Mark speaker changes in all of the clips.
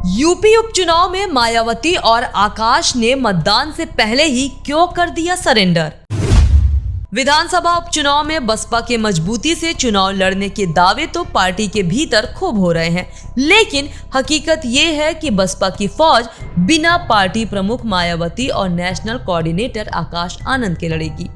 Speaker 1: UP उपचुनाव में मायावती और आकाश ने मतदान से पहले ही क्यों कर दिया सरेंडर। विधानसभा उपचुनाव में बसपा के मजबूती से चुनाव लड़ने के दावे तो पार्टी के भीतर खूब हो रहे हैं, लेकिन हकीकत ये है कि बसपा की फौज बिना पार्टी प्रमुख मायावती और नेशनल कोऑर्डिनेटर आकाश आनंद के लड़ेगी।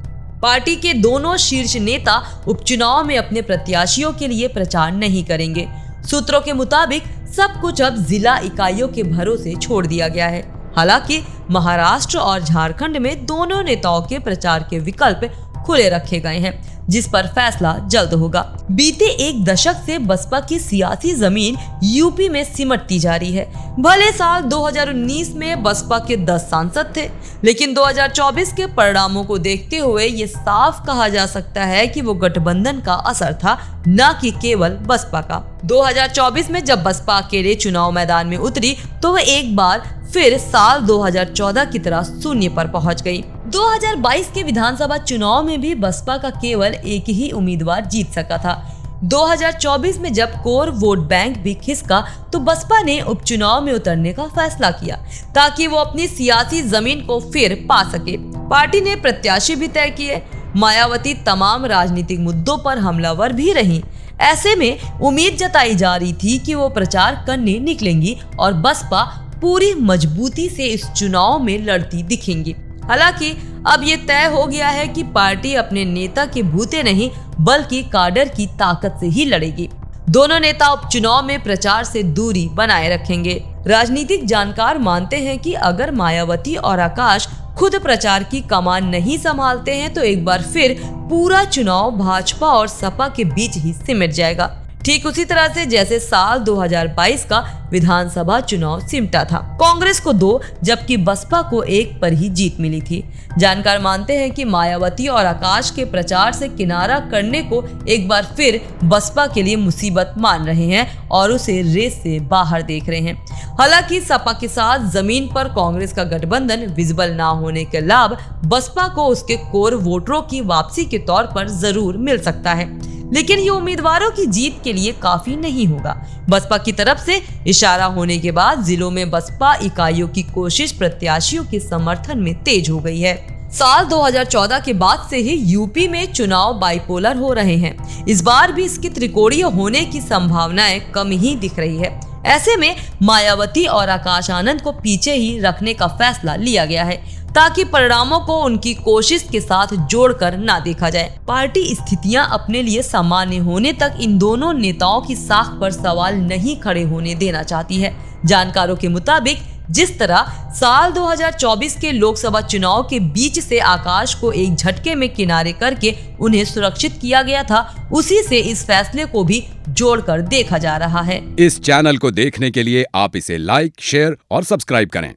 Speaker 1: पार्टी के दोनों शीर्ष नेता उपचुनाव में अपने प्रत्याशियों के लिए प्रचार नहीं करेंगे। सूत्रों के मुताबिक सब कुछ अब जिला इकाइयों के भरोसे छोड़ दिया गया है। हालांकि महाराष्ट्र और झारखंड में दोनों नेताओं के प्रचार के विकल्प खुले रखे गए हैं, जिस पर फैसला जल्द होगा। बीते एक दशक से बसपा की सियासी जमीन यूपी में सिमटती जा रही है। भले साल 2019 में बसपा के 10 सांसद थे, लेकिन 2024 के परिणामों को देखते हुए ये साफ कहा जा सकता है कि वो गठबंधन का असर था, न कि केवल बसपा का। 2024 में जब बसपा अकेले चुनाव मैदान में उतरी तो वह एक बार फिर साल 2014 की तरह शून्य पर पहुंच गई। 2022 के विधानसभा चुनाव में भी बसपा का केवल एक ही उम्मीदवार जीत सका था। 2024 में जब कोर वोट बैंक भी खिसका तो बसपा ने उपचुनाव में उतरने का फैसला किया ताकि वो अपनी सियासी जमीन को फिर पा सके। पार्टी ने प्रत्याशी भी तय किए। मायावती तमाम राजनीतिक मुद्दों पर हमलावर भी रहीं। ऐसे में उम्मीद जताई जा रही थी कि वो प्रचार करने निकलेंगी और बसपा पूरी मजबूती से इस चुनाव में लड़ती दिखेंगी। हालांकि अब ये तय हो गया है कि पार्टी अपने नेता के भूते नहीं बल्कि काडर की ताकत से ही लड़ेगी। दोनों नेता उपचुनाव में प्रचार से दूरी बनाए रखेंगे। राजनीतिक जानकार मानते हैं कि अगर मायावती और आकाश खुद प्रचार की कमान नहीं संभालते हैं तो एक बार फिर पूरा चुनाव भाजपा और सपा के बीच ही सिमट जाएगा, ठीक उसी तरह से जैसे साल 2022 का विधानसभा चुनाव सिमटा था। कांग्रेस को 2 जबकि बसपा को 1 पर ही जीत मिली थी। जानकार मानते हैं कि मायावती और आकाश के प्रचार से किनारा करने को एक बार फिर बसपा के लिए मुसीबत मान रहे हैं और उसे रेस से बाहर देख रहे हैं। हालांकि सपा के साथ जमीन पर कांग्रेस का गठबंधन विजिबल ना होने के लाभ बसपा को उसके कोर वोटरों की वापसी के तौर पर जरूर मिल सकता है, लेकिन ये उम्मीदवारों की जीत के लिए काफी नहीं होगा। बसपा की तरफ से इशारा होने के बाद जिलों में बसपा इकाइयों की कोशिश प्रत्याशियों के समर्थन में तेज हो गई है। साल 2014 के बाद से ही यूपी में चुनाव बाइपोलर हो रहे हैं। इस बार भी इसकी त्रिकोणीय होने की संभावनाएं कम ही दिख रही है। ऐसे में मायावती और आकाश आनंद को पीछे ही रखने का फैसला लिया गया है ताकि परिणामों को उनकी कोशिश के साथ जोड़कर ना देखा जाए। पार्टी स्थितियां अपने लिए सामान्य होने तक इन दोनों नेताओं की साख पर सवाल नहीं खड़े होने देना चाहती है। जानकारों के मुताबिक जिस तरह साल 2024 के लोकसभा चुनाव के बीच से आकाश को एक झटके में किनारे करके उन्हें सुरक्षित किया गया था, उसी से इस फैसले को भी जोड़कर देखा जा रहा है।
Speaker 2: इस चैनल को देखने के लिए आप इसे लाइक, शेयर और सब्सक्राइब करें।